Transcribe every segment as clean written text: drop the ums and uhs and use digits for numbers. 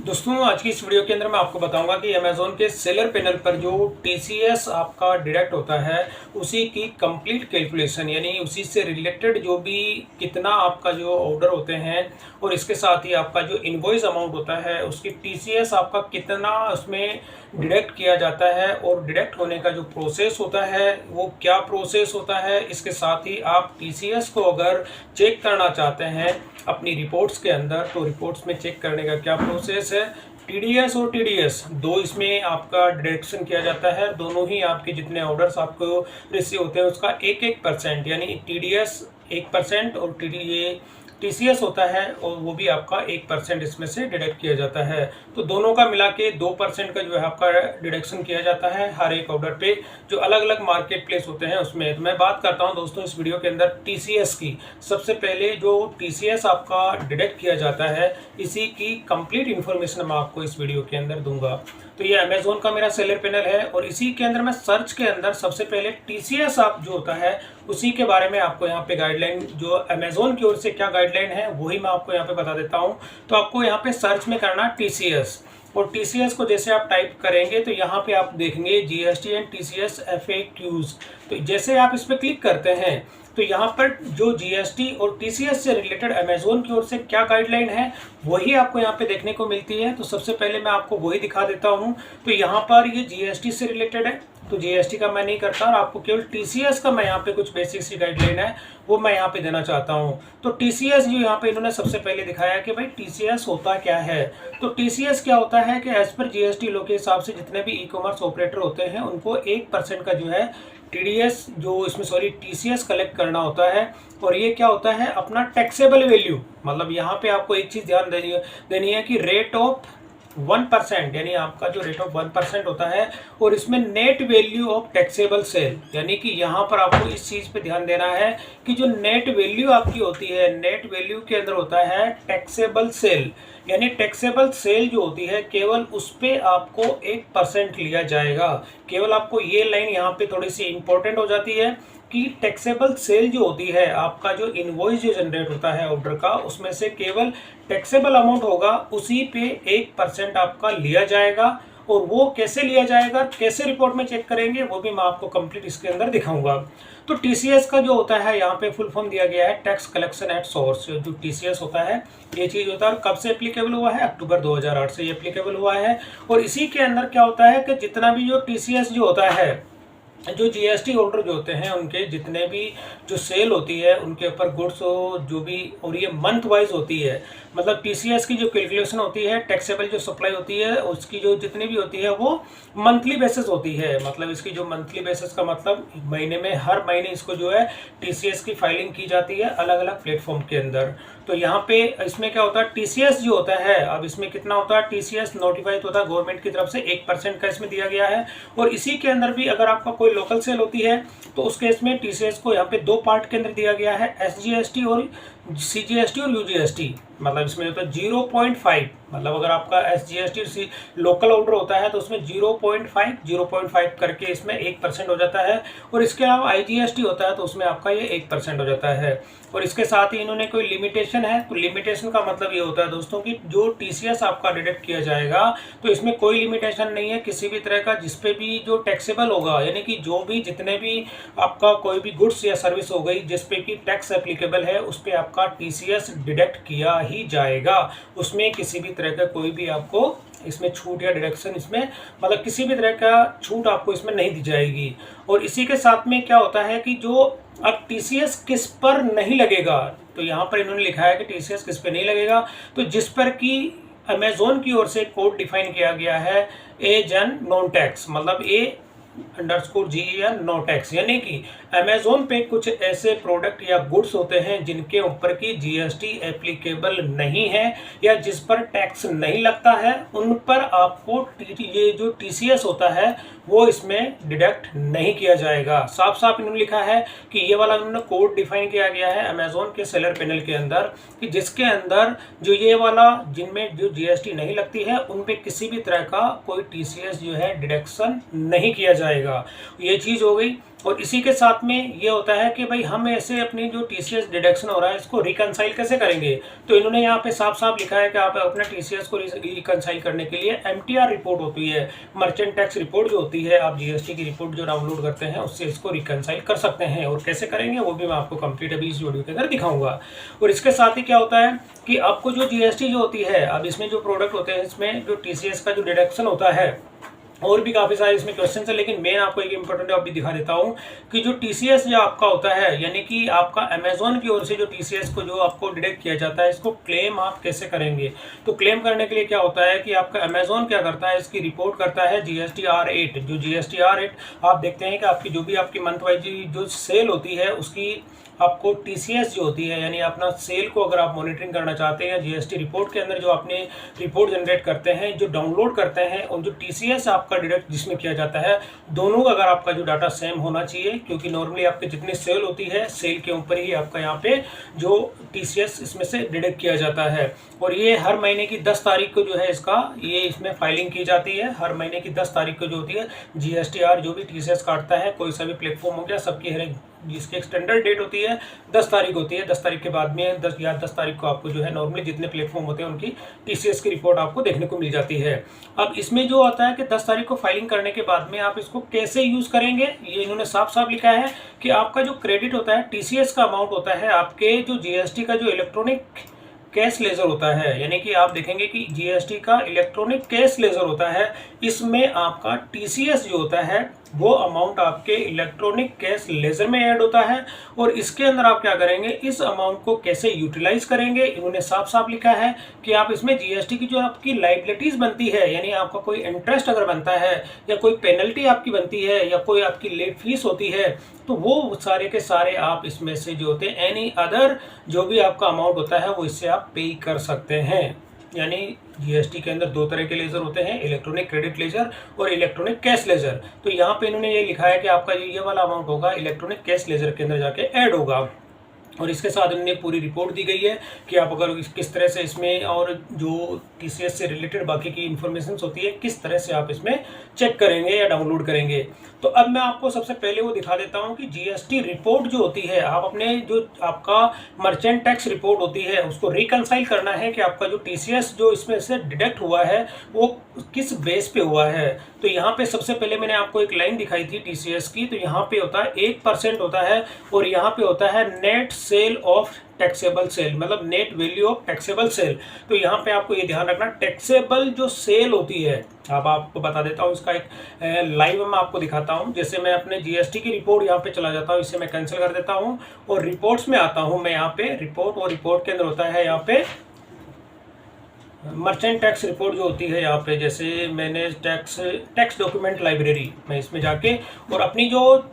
दोस्तों आज की इस वीडियो के अंदर मैं आपको बताऊंगा कि अमेज़ोन के सेलर पैनल पर जो टीसीएस आपका डिडक्ट होता है उसी की कंप्लीट कैलकुलेशन यानी उसी से रिलेटेड जो भी कितना आपका जो ऑर्डर होते हैं और इसके साथ ही आपका जो इनवॉइस अमाउंट होता है उसकी टीसीएस आपका कितना उसमें डिडक्ट किया जाता है और डिडक्ट होने का जो प्रोसेस होता है वो क्या प्रोसेस होता है। इसके साथ ही आप टीसीएस को अगर चेक करना चाहते हैं अपनी रिपोर्ट्स के अंदर तो रिपोर्ट्स में चेक करने का क्या प्रोसेस है। टीडीएस और टीडीएस दो इसमें आपका डिडक्शन किया जाता है। दोनों ही आपके जितने ऑर्डर्स आपको रिसीव होते हैं उसका 1% यानी टीडीएस 1% और टीसीएस होता है और वो भी आपका 1% इसमें से डिडक्ट किया जाता है। तो दोनों का मिला के 2% का जो है आपका डिडक्शन किया जाता है हर एक ऑर्डर पे जो अलग अलग मार्केट प्लेस होते हैं उसमें। तो मैं बात करता हूं दोस्तों इस वीडियो के अंदर टीसीएस की। सबसे पहले जो टीसीएस आपका डिडक्ट किया जाता है इसी की कंप्लीट इन्फॉर्मेशन मैं आपको इस वीडियो के अंदर दूंगा। तो ये अमेजोन का मेरा सेलर पैनल है और इसी के अंदर मैं सर्च के अंदर सबसे पहले टीसीएस आप जो होता है उसी के बारे में आपको यहाँ पे गाइडलाइन जो अमेजोन की ओर से क्या गाइडलाइन है वही मैं आपको यहाँ पे बता देता हूँ। तो आपको यहाँ पे सर्च में करना टीसीएस और टीसीएस को जैसे आप टाइप करेंगे तो यहाँ पे आप देखेंगे जीएसटी एंड टीसीएस एफएक्यूज। तो जैसे आप इस पर क्लिक करते हैं तो यहाँ पर जो जीएसटी और टीसीएस से रिलेटेड अमेजोन की ओर से क्या गाइडलाइन है वही आपको यहाँ पे देखने को मिलती है। तो सबसे पहले मैं आपको वही दिखा देता हूँ। तो यहाँ पर ये जीएसटी से रिलेटेड है तो जीएसटी का मैं नहीं करता और आपको केवल टीसीएस का मैं यहाँ पे कुछ बेसिक सी गाइडलाइन है वो मैं यहाँ पे देना चाहता हूँ। तो टीसीएस जो यहाँ पे इन्होंने सबसे पहले दिखाया कि भाई टीसीएस होता क्या है। तो टीसीएस क्या होता है कि एज पर जीएसटी लॉ के हिसाब से जितने भी ई कॉमर्स ऑपरेटर होते हैं उनको 1% का जो है टीडीएस जो इसमें टीसीएस कलेक्ट करना होता है। और ये क्या होता है अपना टैक्सेबल वैल्यू, मतलब यहाँ पे आपको एक चीज ध्यान देनी है कि रेट ऑफ 1% यानी आपका जो रेट ऑफ 1% होता है और इसमें net value of taxable sale यानी कि यहाँ पर आपको इस चीज पे ध्यान देना है कि जो नेट वैल्यू आपकी होती है नेट वैल्यू के अंदर होता है टैक्सेबल सेल यानी टैक्सेबल सेल जो होती है केवल उस पे आपको 1% लिया जाएगा। केवल आपको ये लाइन यहाँ पे थोड़ी सी इंपॉर्टेंट हो जाती है कि टैक्सेबल सेल जो होती है आपका जो इनवॉइस जो जनरेट होता है ऑर्डर का उसमें से केवल टैक्सेबल अमाउंट होगा उसी पे 1% आपका लिया जाएगा। और वो कैसे लिया जाएगा कैसे रिपोर्ट में चेक करेंगे वो भी मैं आपको कंप्लीट इसके अंदर दिखाऊंगा। तो टीसीएस का जो होता है यहाँ पे फुल फॉर्म दिया गया है टैक्स कलेक्शन एट सोर्स। जो टीसीएस होता है ये चीज होता है कब से एप्लीकेबल हुआ है अक्टूबर 2008 से ये एप्लीकेबल हुआ है। और इसी के अंदर क्या होता है कि जितना भी जो टीसीएस जो होता है जो जीएसटी होल्डर जो होते हैं उनके जितने भी जो सेल होती है उनके ऊपर गुड्स जो भी और ये मंथ वाइज होती है। मतलब टीसीएस की जो कैलकुलेशन होती है टैक्सेबल जो सप्लाई होती है उसकी जो जितनी भी होती है वो मंथली बेसिस होती है। मतलब इसकी जो मंथली बेसिस का मतलब महीने में हर महीने इसको जो है टीसीएस की फाइलिंग की जाती है अलग अलग प्लेटफॉर्म के अंदर। तो यहाँ पे इसमें क्या होता है टीसीएस जो होता है अब इसमें कितना होता है टीसीएस नोटिफाइड होता है गवर्नमेंट की तरफ से 1% का इसमें दिया गया है। और इसी के अंदर भी अगर आपका कोई लोकल सेल होती है तो उस केस में टीसीएस को यहाँ पे दो पार्ट के अंदर दिया गया है एसजीएसटी और सीजीएसटी और यूजीएसटी। मतलब इसमें होता है 0.5 मतलब अगर आपका एसजीएसटी लोकल ऑर्डर होता है तो उसमें 0.5 करके इसमें 1% हो जाता है। और इसके अलावा आईजीएसटी होता है तो उसमें आपका ये 1% हो जाता है। और इसके साथ ही इन्होंने कोई लिमिटेशन है तो लिमिटेशन का मतलब ये होता है दोस्तों कि जो टीसीएस आपका डिडक्ट किया जाएगा तो इसमें कोई लिमिटेशन नहीं है किसी भी तरह का जिसपे भी जो टैक्सेबल होगा यानी कि जो भी जितने भी आपका कोई भी गुड्स या सर्विस हो गई जिसपे की टैक्स एप्लीकेबल है उस पर आपका टीसीएस डिडक्ट किया ही जाएगा। उसमें किसी भी तरह का कोई भी आपको इसमें छूट या डिडक्शन इसमें मतलब किसी भी तरह का छूट आपको इसमें नहीं दी जाएगी। और इसी के साथ में क्या होता है कि जो अब टीसीएस किस पर नहीं लगेगा तो यहाँ पर इन्होंने लिखा है कि टीसीएस किस पे नहीं लगेगा तो जिस पर कि अमेजोन की ओर से कोड डिफाइन किया गया है ए जन नॉन टैक्स मतलब A_G या नो टैक्स यानी कि अमेजोन पे कुछ ऐसे प्रोडक्ट या गुड्स होते हैं जिनके ऊपर की जीएसटी एप्लीकेबल नहीं है या जिस पर टैक्स नहीं लगता है उन पर आपको ये जो टीसीएस होता है वो इसमें डिडक्ट नहीं किया जाएगा। साफ साफ इन्होंने लिखा है कि ये वाला इन्होंने कोड डिफाइन किया गया है अमेजोन के सेलर पैनल के अंदर कि जिसके अंदर जो ये वाला जिनमें जो जीएसटी नहीं लगती है उन पे किसी भी तरह का कोई टीसीएस जो है डिडक्शन नहीं किया जाएगा। ये चीज़ हो गई। और इसी के साथ में ये होता है कि भाई हम ऐसे अपनी जो टीसीएस डिडक्शन हो रहा है इसको रिकनसाइल कैसे करेंगे। तो इन्होंने यहाँ पे साफ साफ लिखा है कि आप अपना टीसीएस को रिकनसाइल करने के लिए एमटीआर रिपोर्ट होती है, मर्चेंट टैक्स रिपोर्ट जो होती है, आप जीएसटी की रिपोर्ट जो डाउनलोड करते हैं उससे इसको रिकनसाइल कर सकते हैं। और कैसे करेंगे वो भी मैं आपको कंप्लीट अभी इस वीडियो के अंदर दिखाऊंगा। और इसके साथ ही क्या होता है कि आपको जो जीएसटी जो होती है, अब इसमें जो प्रोडक्ट होते हैं इसमें जो टीसीएस का जो डिडक्शन होता है, और भी काफ़ी सारे इसमें क्वेश्चन है, लेकिन मैं आपको एक इंपॉर्टेंट टॉपिक दिखा देता हूँ कि जो टीसीएस जो आपका होता है, यानी कि आपका अमेजोन की ओर से जो टीसीएस को जो आपको डिडक्ट किया जाता है, इसको क्लेम आप कैसे करेंगे। तो क्लेम करने के लिए क्या होता है कि आपका अमेजोन क्या करता है, इसकी रिपोर्ट करता है GSTR8। जो GSTR8 आप देखते हैं कि आपकी जो भी आपकी मंथ वाइज जो सेल होती है उसकी आपको टीसीएस जो होती है, यानी अपना सेल को अगर आप मॉनिटरिंग करना चाहते हैं, जीएसटी रिपोर्ट के अंदर जो आपने रिपोर्ट जनरेट करते हैं, जो डाउनलोड करते हैं, और जो टीसीएस आपका डिडक्ट जिसमें किया जाता है, दोनों अगर आपका जो डाटा सेम होना चाहिए, क्योंकि नॉर्मली आपके जितनी सेल होती है सेल के ऊपर ही आपका यहाँ पे जो टीसीएस इसमें से डिडक्ट किया जाता है। और ये हर महीने की 10 तारीख को जो है इसका ये इसमें फाइलिंग की जाती है। हर महीने की 10 तारीख को जो होती है जीएसटीआर जो भी टीसीएस काटता है, कोई सा भी प्लेटफॉर्म हो गया, सबकी हर जिसकी एक स्टैंडर्ड डेट होती है 10 तारीख होती है। 10 तारीख के बाद में 10 तारीख को आपको जो है नॉर्मली जितने प्लेटफॉर्म होते हैं उनकी टीसीएस की रिपोर्ट आपको देखने को मिल जाती है। अब इसमें जो आता है कि 10 तारीख को फाइलिंग करने के बाद में आप इसको कैसे यूज़ करेंगे, ये इन्होंने साफ साफ लिखा है कि आपका जो क्रेडिट होता है, टीसीएस का अमाउंट होता है, आपके जो जीएसटी का जो इलेक्ट्रॉनिक कैश लेजर होता है, यानी कि आप देखेंगे कि जीएसटी का इलेक्ट्रॉनिक कैश लेजर होता है, इसमें आपका टीसीएस जो होता है वो अमाउंट आपके इलेक्ट्रॉनिक कैश लेजर में ऐड होता है। और इसके अंदर आप क्या करेंगे, इस अमाउंट को कैसे यूटिलाइज करेंगे, इन्होंने साफ साफ लिखा है कि आप इसमें जीएसटी की जो आपकी लाइबिलिटीज बनती है, यानी आपका कोई इंटरेस्ट अगर बनता है या कोई पेनल्टी आपकी बनती है या कोई आपकी लेट फीस होती है, तो वो सारे के सारे आप इसमें से जो होते हैं एनी अदर जो भी आपका अमाउंट होता है वो इससे आप पे कर सकते हैं। यानी जीएसटी के अंदर दो तरह के लेजर होते हैं, इलेक्ट्रॉनिक क्रेडिट लेजर और इलेक्ट्रॉनिक कैश लेजर। तो यहाँ पे इन्होंने ये लिखा है कि आपका ये वाला अमाउंट होगा इलेक्ट्रॉनिक कैश लेजर के अंदर जाके ऐड होगा। और इसके साथ इन्होंने पूरी रिपोर्ट दी गई है कि आप अगर किस तरह से इसमें और जो टीसीएस से रिलेटेड बाकी की इन्फॉर्मेशन होती है किस तरह से आप इसमें चेक करेंगे या डाउनलोड करेंगे। तो अब मैं आपको सबसे पहले वो दिखा देता हूँ कि जीएसटी रिपोर्ट जो होती है, आप अपने जो आपका मर्चेंट टैक्स रिपोर्ट होती है उसको रिकनसाइल करना है कि आपका जो टीसीएस जो इसमें से डिडक्ट हुआ है वो किस बेस पे हुआ है। तो यहाँ पे सबसे पहले मैंने आपको एक लाइन दिखाई थी टीसीएस की, तो यहाँ पे होता है 1% होता है और यहाँ पे होता है net sale of taxable sale, मतलब net value of taxable sale. तो यहाँ पे आपको ये ध्यान रखना, टैक्सेबल जो सेल होती है, अब आपको बता देता हूँ इसका एक लाइव मैं आपको दिखाता हूँ। जैसे मैं अपने जीएसटी की रिपोर्ट यहाँ पे चला जाता हूँ, इसे मैं कैंसिल कर देता हूँ और रिपोर्ट्स में आता हूँ मैं यहाँ पे रिपोर्ट, और रिपोर्ट के अंदर होता है यहाँ पे मर्चेंट टैक्स रिपोर्ट जो होती है, यहाँ पे जैसे मैंने टैक्स डॉक्यूमेंट लाइब्रेरी, मैं इसमें जाके और अपनी जो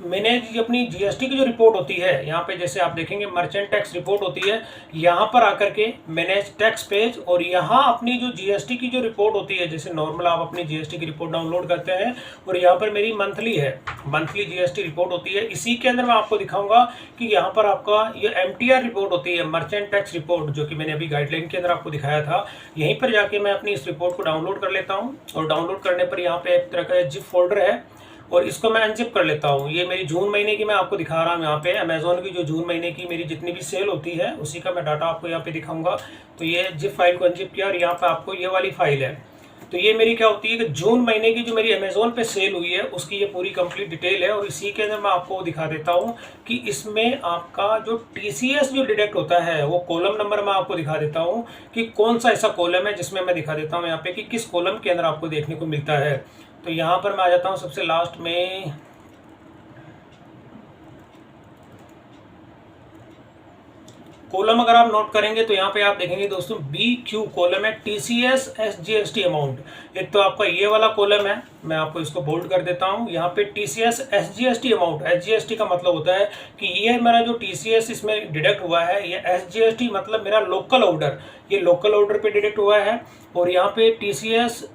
मैंने अपनी जीएसटी की जो रिपोर्ट होती है यहाँ पे जैसे आप देखेंगे मर्चेंट टैक्स रिपोर्ट होती है, यहाँ पर आकर के मैनेज टैक्स पेज और यहाँ अपनी जो जीएसटी की जो रिपोर्ट होती है, जैसे नॉर्मल आप अपनी जीएसटी की रिपोर्ट डाउनलोड करते हैं और यहाँ पर मेरी मंथली है, मंथली जीएसटी रिपोर्ट होती है। इसी के अंदर मैं आपको दिखाऊंगा कि यहाँ पर आपका ये एमटीआर रिपोर्ट होती है, मर्चेंट टैक्स रिपोर्ट, जो कि मैंने अभी गाइडलाइन के अंदर आपको दिखाया था। यहीं पर जाके मैं अपनी इस रिपोर्ट को डाउनलोड कर लेता हूँ और डाउनलोड करने पर यहाँ पे एक तरह का जिप फोल्डर है और इसको मैं अनजिप कर लेता हूँ। ये मेरी जून महीने की मैं आपको दिखा रहा हूँ यहाँ पे, अमेजोन की जो जून महीने की मेरी जितनी भी सेल होती है उसी का मैं डाटा आपको यहाँ पे दिखाऊंगा। तो ये जिप फाइल को अनजिप किया और यहाँ पे आपको ये वाली फाइल है। तो ये मेरी क्या होती है कि जून महीने की जो मेरी अमेजोन पे सेल हुई है उसकी ये पूरी कंप्लीट डिटेल है। और इसी के अंदर मैं आपको दिखा देता हूँ कि इसमें आपका जो टीसीएस जो डिडक्ट होता है वो कॉलम नंबर मैं आपको दिखा देता हूँ कि कौन सा ऐसा कॉलम है जिसमें मैं दिखा देता हूँ यहाँ पे कि किस कॉलम के अंदर आपको देखने को मिलता है। तो यहाँ पर मैं आ जाता हूँ सबसे लास्ट में, कॉलम अगर आप नोट करेंगे तो यहाँ पे आप देखेंगे दोस्तों BQ कॉलम है, टीसीएस SGST अमाउंट। एक तो आपका ये वाला कॉलम है, मैं आपको इसको बोल्ड कर देता हूँ। यहाँ पे टीसीएस SGST अमाउंट, SGST का मतलब होता है कि ये मेरा जो टीसीएस इसमें डिडक्ट हुआ है, ये SGST मतलब मेरा लोकल ऑर्डर, ये लोकल ऑर्डर पे डिडक्ट हुआ है। और यहाँ पे टीसीएस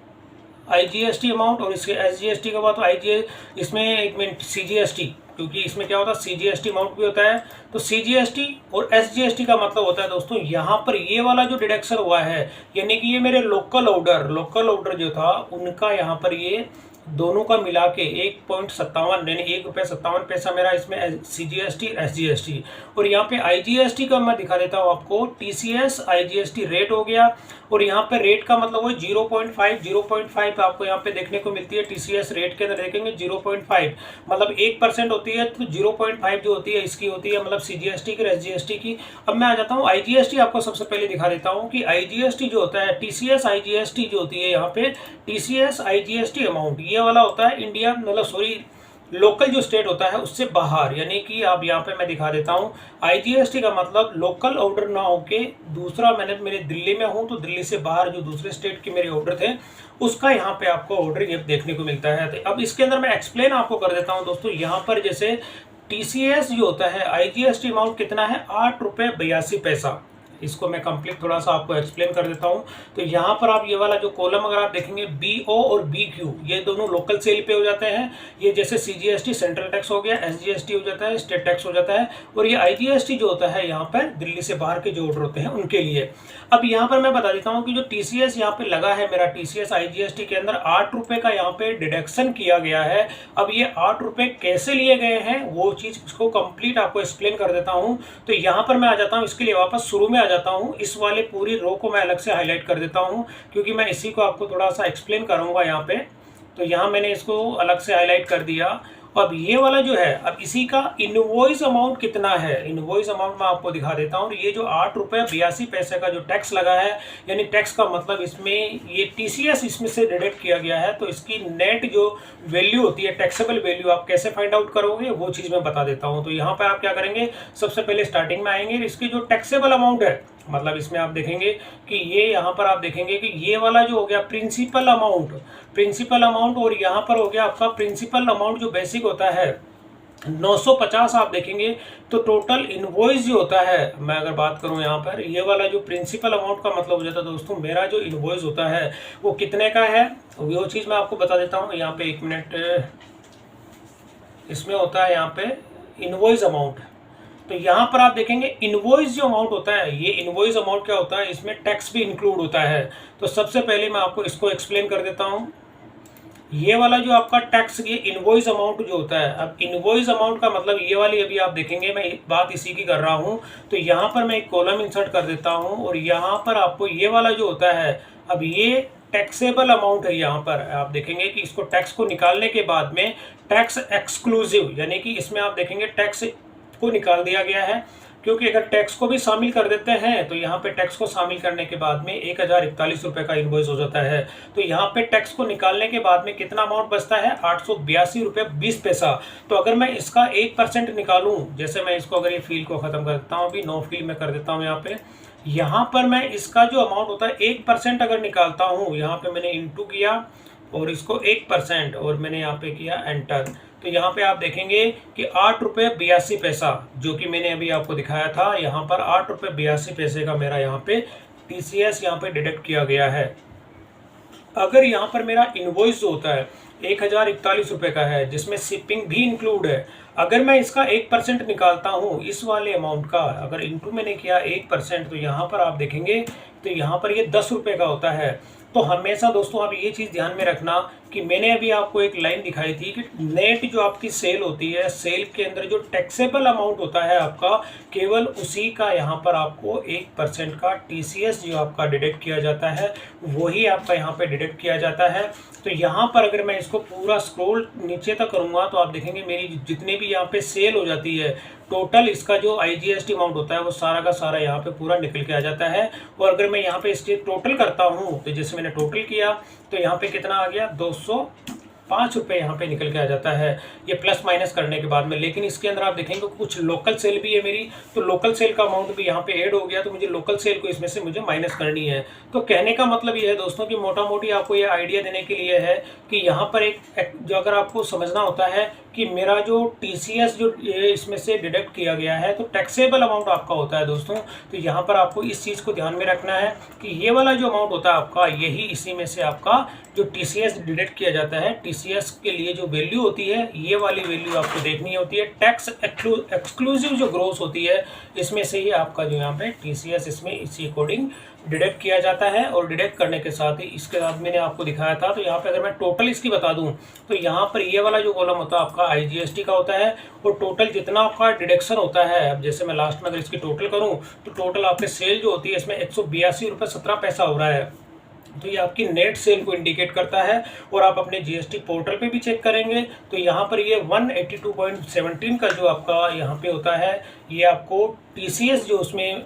IGST अमाउंट और इसके SGST का बात तो इसमें एक मिनट CGST, क्योंकि इसमें क्या होता है CGST अमाउंट भी होता है। तो CGST और SGST का मतलब होता है दोस्तों यहाँ पर ये वाला जो डिडक्शन हुआ है, यानी कि ये मेरे लोकल ऑर्डर जो था उनका यहाँ पर ये दोनों का मिला के 1.57 यानी ₹1.57 मेरा इसमें CGST SGST, और यहाँ पे IGST का मैं दिखा देता हूँ आपको। TCS IGST रेट हो गया, और यहाँ पे रेट का मतलब वो 0.5 आपको यहाँ पे देखने को मिलती है। TCS रेट के अंदर देखेंगे 0.5 मतलब 1% होती है, तो 0.5 जो होती है इसकी होती है मतलब CGST की SGST की। अब मैं आ जाता हूँ IGST, आपको सबसे पहले दिखा देता हूँ कि IGST जो होता है, TCS IGST जो होती है यहाँ पे TCS IGST अमाउंट, ये वाला होता है इंडिया मतलब सॉरी लोकल जो स्टेट होता है उससे बाहर, यानी कि अब यहाँ पे मैं दिखा देता हूँ IGST का मतलब लोकल ऑर्डर ना होके दूसरा, मैंने मेरे दिल्ली में हूँ तो दिल्ली से बाहर जो दूसरे स्टेट के मेरे ऑर्डर थे उसका यहाँ पे आपको ऑर्डर ये देखने को मिलता है। तो अब इसके अंदर मैं एक्सप्लेन आपको कर देता हूँ दोस्तों। यहाँ पर जैसे TCS जो होता है IGST अमाउंट कितना है, ₹8.82। इसको मैं कंप्लीट थोड़ा सा आपको एक्सप्लेन कर देता हूँ। तो यहाँ पर आप ये वाला जो कॉलम अगर आप देखेंगे BO और BQ, ये दोनों लोकल सेल पे हो जाते हैं। ये जैसे CGST सेंट्रल टैक्स हो गया, SGST हो जाता है स्टेट टैक्स हो जाता है, और ये IGST जो होता है यहाँ पर दिल्ली से बाहर के जो ऑर्डर होते हैं उनके लिए। अब यहाँ पर मैं बता देता हूँ कि जो TCS यहाँ पे लगा है मेरा TCS IGST के अंदर ₹8 का यहाँ पे डिडक्शन किया गया है। अब ये ₹8 कैसे लिए गए हैं वो चीज़ इसको कंप्लीट आपको एक्सप्लेन कर देता हूँ। तो यहाँ पर मैं आ जाता हूँ, इसके लिए वापस शुरू में आ जाता हूँ। इस वाले पूरी रो को मैं अलग से हाईलाइट कर देता हूँ क्योंकि मैं इसी को आपको थोड़ा सा एक्सप्लेन करूँगा यहाँ पे। तो यहाँ मैंने इसको अलग से हाईलाइट कर दिया। अब ये वाला जो है, अब इसी का इनवॉइस अमाउंट कितना है, इनवॉइस अमाउंट मैं आपको दिखा देता हूँ। ये जो ₹8.82 का जो टैक्स लगा है, यानी टैक्स का मतलब इसमें ये TCS इसमें से डिडक्ट किया गया है, तो इसकी नेट जो वैल्यू होती है, टैक्सेबल वैल्यू, आप कैसे फाइंड आउट करोगे वो चीज़ मैं बता देता हूँ। तो यहाँ पर आप क्या करेंगे, सबसे पहले स्टार्टिंग में आएंगे, इसकी जो टैक्सेबल अमाउंट है मतलब इसमें आप देखेंगे कि ये यहाँ पर आप देखेंगे कि ये वाला जो हो गया प्रिंसिपल अमाउंट, और यहाँ पर हो गया आपका प्रिंसिपल अमाउंट जो बेसिक होता है 950 आप देखेंगे। तो टोटल इनवॉइस जो होता है, मैं अगर बात करूं यहाँ पर, ये वाला जो प्रिंसिपल अमाउंट का मतलब हो जाता है दोस्तों, मेरा जो इनवॉइस होता है वो कितने का है वो चीज़ मैं आपको बता देता हूँ। यहाँ पे 1 मिनट, इसमें होता है यहाँ पे इनवॉइस अमाउंट। तो यहाँ पर आप देखेंगे इनवॉइस जो अमाउंट होता है, ये इनवॉइस अमाउंट क्या होता है, इसमें टैक्स भी इंक्लूड होता है। तो सबसे पहले मैं आपको इसको एक्सप्लेन कर देता हूँ। ये वाला जो आपका टैक्स, ये इनवॉइस अमाउंट जो होता है, अब इनवॉइस अमाउंट का मतलब ये वाली अभी आप देखेंगे मैं बात इसी की कर रहा हूँ। तो यहाँ पर मैं एक कॉलम इंसर्ट कर देता हूँ, और यहाँ पर आपको ये वाला जो होता है, अब ये टैक्सेबल अमाउंट है। यहाँ पर आप देखेंगे कि इसको टैक्स को निकालने के बाद में टैक्स एक्सक्लूसिव, यानी कि इसमें आप देखेंगे टैक्स को निकाल दिया गया है, क्योंकि अगर टैक्स को भी शामिल कर देते हैं तो यहाँ पे टैक्स को शामिल करने के बाद में ₹1041 का इनवॉइस हो जाता है। तो यहाँ पे टैक्स को निकालने के बाद में कितना अमाउंट बचता है, ₹882.20। तो अगर मैं इसका 1% निकालूं, जैसे मैं इसको अगर ये फील को ख़त्म कर देता हूँ, अभी नो फील में कर देता हूँ यहाँ पर मैं इसका जो अमाउंट होता है 1% अगर निकालता हूँ, यहाँ पे मैंने इंटू किया और इसको 1% और मैंने यहाँ पे किया एंटर, तो यहाँ पे आप देखेंगे कि ₹8.82 जो कि मैंने अभी आपको दिखाया था, यहाँ पर ₹8.82 का मेरा यहाँ पे TCS यहाँ पे डिडक्ट किया गया है। अगर यहाँ पर मेरा इनवॉइस जो होता है ₹1041 का है, जिसमें शिपिंग भी इंक्लूड है, अगर मैं इसका 1% निकालता हूँ इस वाले अमाउंट का, अगर इंटू मैंने किया 1%, तो यहाँ पर आप देखेंगे तो यहाँ पर ये ₹10 का होता है। तो हमेशा दोस्तों आप ये चीज़ ध्यान में रखना कि मैंने अभी आपको एक लाइन दिखाई थी कि नेट जो आपकी सेल होती है, सेल के अंदर जो टैक्सेबल अमाउंट होता है आपका, केवल उसी का यहाँ पर आपको 1% का TCS जो आपका डिडक्ट किया जाता है, वही आपका यहाँ पे डिडक्ट किया जाता है। तो यहाँ पर अगर मैं इसको पूरा स्क्रॉल नीचे तक करूँगा तो आप देखेंगे मेरी जितने भी यहाँ पे सेल हो जाती है, टोटल इसका जो IGST अमाउंट होता है वो सारा का सारा यहाँ पे पूरा निकल के आ जाता है। और अगर मैं यहाँ पे इसके टोटल करता हूँ, तो जैसे मैंने टोटल किया तो यहाँ पे कितना आ गया, ₹205 यहाँ पे निकल के आ जाता है, ये प्लस माइनस करने के बाद में। लेकिन इसके अंदर आप देखेंगे कुछ लोकल सेल भी है मेरी, तो लोकल सेल का अमाउंट भी यहाँ पे ऐड हो गया, तो मुझे लोकल सेल को इसमें से मुझे माइनस करनी है। तो कहने का मतलब ये है दोस्तों कि मोटा मोटी आपको ये आइडिया देने के लिए है कि यहाँ पर एक जो अगर आपको समझना होता है कि मेरा जो TCS जो इसमें से डिडक्ट किया गया है, तो टैक्सेबल अमाउंट आपका होता है दोस्तों। तो यहाँ पर आपको इस चीज़ को ध्यान में रखना है कि ये वाला जो अमाउंट होता है आपका, यही इसी में से आपका जो TCS डिडक्ट किया जाता है, TCS टीसीएस के लिए जो वैल्यू होती है ये वाली वैल्यू आपको देखनी होती है। टैक्स एक्सक्लूसिव जो ग्रोस होती है इसमें से ही आपका जो यहाँ पे टीसीएस इसमें इसी अकॉर्डिंग डिडक्ट किया जाता है। और डिडक्ट करने के साथ ही इसके बाद मैंने आपको दिखाया था, तो यहाँ पे अगर मैं टोटल इसकी बता दूं तो यहाँ पर ये वाला जो कॉलम होता है आपका आईजीएसटी का होता है, और टोटल जितना आपका डिडक्शन होता है, अब जैसे मैं लास्ट में अगर इसकी टोटल करूँ तो टोटल आपके सेल जो होती है इसमें 182.17 रुपये हो रहा है। तो ये आपकी नेट सेल को इंडिकेट करता है। और आप अपने जीएसटी पोर्टल पे भी चेक करेंगे तो यहाँ पर ये 182.17 का जो आपका यहाँ पे होता है, ये आपको टीसीएस जो उसमें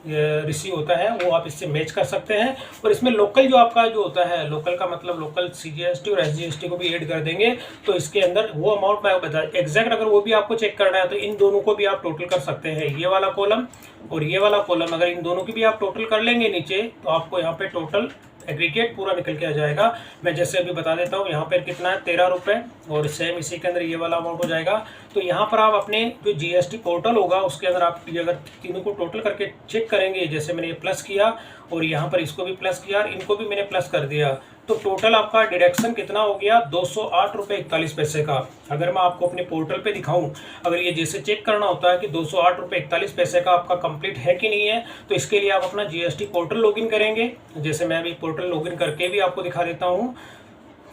रिसीव होता है वो आप इससे मैच कर सकते हैं। और इसमें लोकल जो आपका जो होता है, लोकल का मतलब लोकल सीजीएसटी और एसजीएसटी को भी ऐड कर देंगे, तो इसके अंदर वो अमाउंट मैं बता एग्जैक्ट अगर वो भी आपको चेक करना है तो इन दोनों को भी आप टोटल कर सकते हैं। ये वाला कॉलम और ये वाला कॉलम, अगर इन दोनों की भी आप टोटल कर लेंगे नीचे तो आपको यहाँ पे टोटल एग्रीगेट पूरा निकल के आ जाएगा। मैं जैसे अभी बता देता हूँ, यहाँ पर कितना है 13 रुपये, और सेम इसी के अंदर ये वाला अमाउंट हो जाएगा। तो यहाँ पर आप अपने जो जीएसटी पोर्टल होगा उसके अंदर आप अगर तीनों को टोटल करके चेक करेंगे, जैसे मैंने ये प्लस किया और यहाँ पर इसको भी प्लस किया और इनको भी मैंने प्लस कर दिया, तो टोटल आपका डिडक्शन कितना हो गया 208.41 का। अगर मैं आपको अपने पोर्टल पे दिखाऊं, अगर ये जैसे चेक करना होता है कि 208.41 का आपका कंप्लीट है कि नहीं है, तो इसके लिए आप अपना जीएसटी पोर्टल लॉगिन करेंगे। जैसे मैं अभी पोर्टल लॉगिन करके भी आपको दिखा देता हूँ।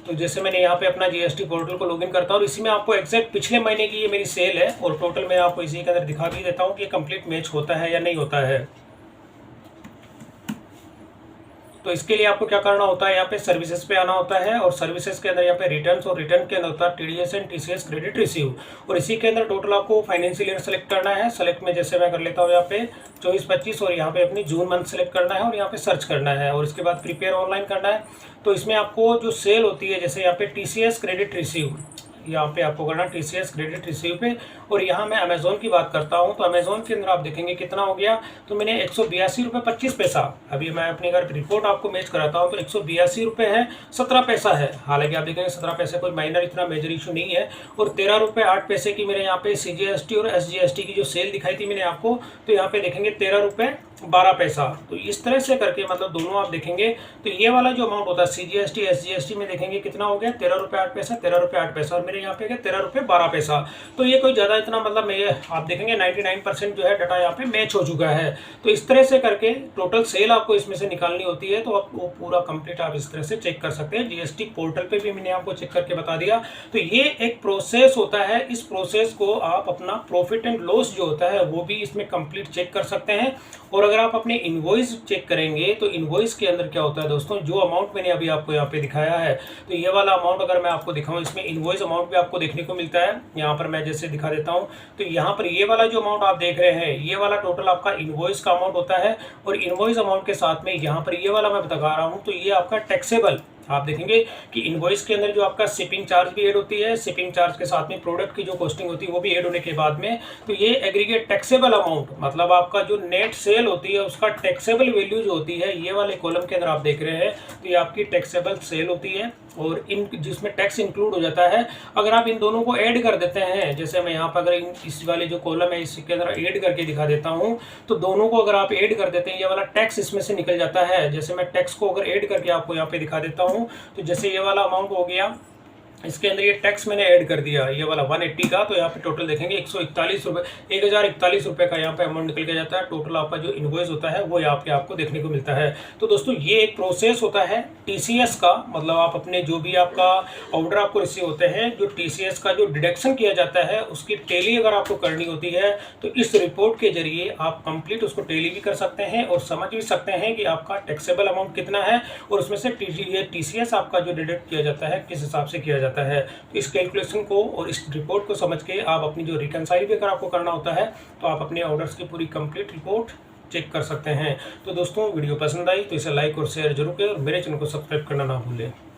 तो जैसे मैंने यहाँ पे अपना जीएसटी पोर्टल को लॉगिन करता हूँ और इसी में आपको एग्जैक्ट पिछले महीने की ये मेरी सेल है और टोटल मैं आपको इसी के अंदर दिखा भी देता हूँ कि कंप्लीट मैच होता है या नहीं होता है। तो इसके लिए आपको क्या करना होता है, यहाँ पे सर्विसेज पे आना होता है और सर्विसेज के अंदर यहाँ पे रिटर्न्स, और रिटर्न के अंदर होता है TDS and TCS credit receive, और इसी के अंदर टोटल आपको फाइनेंशियल ईयर सेलेक्ट करना है। सेलेक्ट में जैसे मैं कर लेता हूँ यहाँ पे 24-25 और यहाँ पे अपनी जून मंथ सेलेक्ट करना है और यहाँ पे सर्च करना है और इसके बाद प्रिपेयर ऑनलाइन करना है। तो इसमें आपको जो सेल होती है, जैसे यहाँ पे टीसीएस क्रेडिट रिसीव, यहाँ पे आपको करना टीसीएस क्रेडिट रिसीव पे, और यहाँ मैं अमेजोन की बात करता हूँ तो अमेजोन के अंदर आप देखेंगे कितना हो गया, तो मैंने 182.25 रुपये, अभी मैं अपनी अगर रिपोर्ट आपको मैच कराता हूँ तो 182 रुपये है 17 पैसा है। हालांकि आप देखेंगे 17 पैसे कोई माइनर इतना मेजर इशू नहीं है। और 13 रुपये 8 पैसे की मेरे यहाँ पे सीजीएसटी और एसजीएसटी की जो सेल दिखाई थी मैंने आपको, तो यहाँ पे देखेंगे 13 रुपये 12 पैसा। तो इस तरह से करके मतलब दोनों आप देखेंगे तो ये वाला जो अमाउंट होता है सीजीएसटी एसजीएसटी में देखेंगे कितना हो गया 13 रुपये 8 पैसा, 13 रुपये 8 पैसा, और मेरे यहाँ पे 13 रुपये 12 पैसा। तो ये कोई ज़्यादा इतना मतलब आप देखेंगे 99% जो है डाटा यहाँ पे मैच हो चुका है। तो इस तरह से करके टोटल सेल आपको इसमें से निकालनी होती है, तो आप वो पूरा कंप्लीट आप इस तरह से चेक कर सकते हैं। जीएसटी पोर्टल पे भी मैंने आपको चेक करके बता दिया। तो ये एक प्रोसेस होता है, इस प्रोसेस को आप अपना प्रॉफिट एंड लॉस जो होता है वो भी इसमें कंप्लीट चेक कर सकते हैं। और अगर आप अपने इनवॉइस चेक करेंगे तो इनवॉइस के अंदर क्या होता है दोस्तों, जो अमाउंट मैंने अभी आपको यहाँ पे दिखाया है, तो ये वाला अमाउंट अगर मैं आपको दिखाऊं, इसमें इनवॉइस अमाउंट भी आपको देखने को मिलता है। यहाँ पर मैं जैसे दिखा देता हूँ, तो यहाँ पर ये वाला जो अमाउंट आप देख रहे हैं, ये वाला टोटल आपका इनवॉइस का अमाउंट होता है। और इनवॉइस अमाउंट के साथ में यहाँ पर ये वाला मैं बता रहा हूँ, तो ये आपका टैक्सेबल, आप देखेंगे कि इनवॉइस के अंदर जो आपका शिपिंग चार्ज भी ऐड होती है, शिपिंग चार्ज के साथ में प्रोडक्ट की जो कॉस्टिंग होती है वो भी ऐड होने के बाद में, तो ये एग्रीगेट टैक्सेबल अमाउंट, मतलब आपका जो नेट सेल होती है उसका टैक्सेबल वैल्यू जो होती है, ये वाले कॉलम के अंदर आप देख रहे हैं, तो ये आपकी टैक्सेबल सेल होती है और इन जिसमें टैक्स इंक्लूड हो जाता है। अगर आप इन दोनों को ऐड कर देते हैं, जैसे मैं यहाँ पर अगर इस वाले जो कॉलम है इसके अंदर ऐड करके दिखा देता हूँ, तो दोनों को अगर आप ऐड कर देते हैं, ये वाला टैक्स इसमें से निकल जाता है। जैसे मैं टैक्स को अगर ऐड करके आपको यहाँ पे दिखा देता हूँ, तो जैसे ये वाला अमाउंट हो गया, इसके अंदर ये टैक्स मैंने ऐड कर दिया, ये वाला 180 का, तो यहाँ पे टोटल देखेंगे 141 रुपये 1041 रुपये का यहाँ पे अमाउंट निकल के जाता है। टोटल आपका जो इनवॉइस होता है वो यहाँ पे आपको देखने को मिलता है। तो दोस्तों ये एक प्रोसेस होता है टीसीएस का, मतलब आप अपने जो भी आपका ऑर्डर आपको रिसीव होते हैं, जो टीसीएस का जो डिडक्शन किया जाता है उसकी टैली अगर आपको करनी होती है, तो इस रिपोर्ट के जरिए आप कंप्लीट उसको टैली भी कर सकते हैं और समझ भी सकते हैं कि आपका टैक्सेबल अमाउंट कितना है और उसमें से टीसीएस आपका जो डिडक्ट किया जाता है किस हिसाब से किया जाता है। तो इस कैलकुलेशन को और इस रिपोर्ट को समझ के आप अपनी जो रिकनसाइल भी अगर आपको करना होता है, तो आप अपने ऑर्डर्स की पूरी कंप्लीट रिपोर्ट चेक कर सकते हैं। तो दोस्तों वीडियो पसंद आई तो इसे लाइक और शेयर जरूर करें और मेरे चैनल को सब्सक्राइब करना ना भूलें।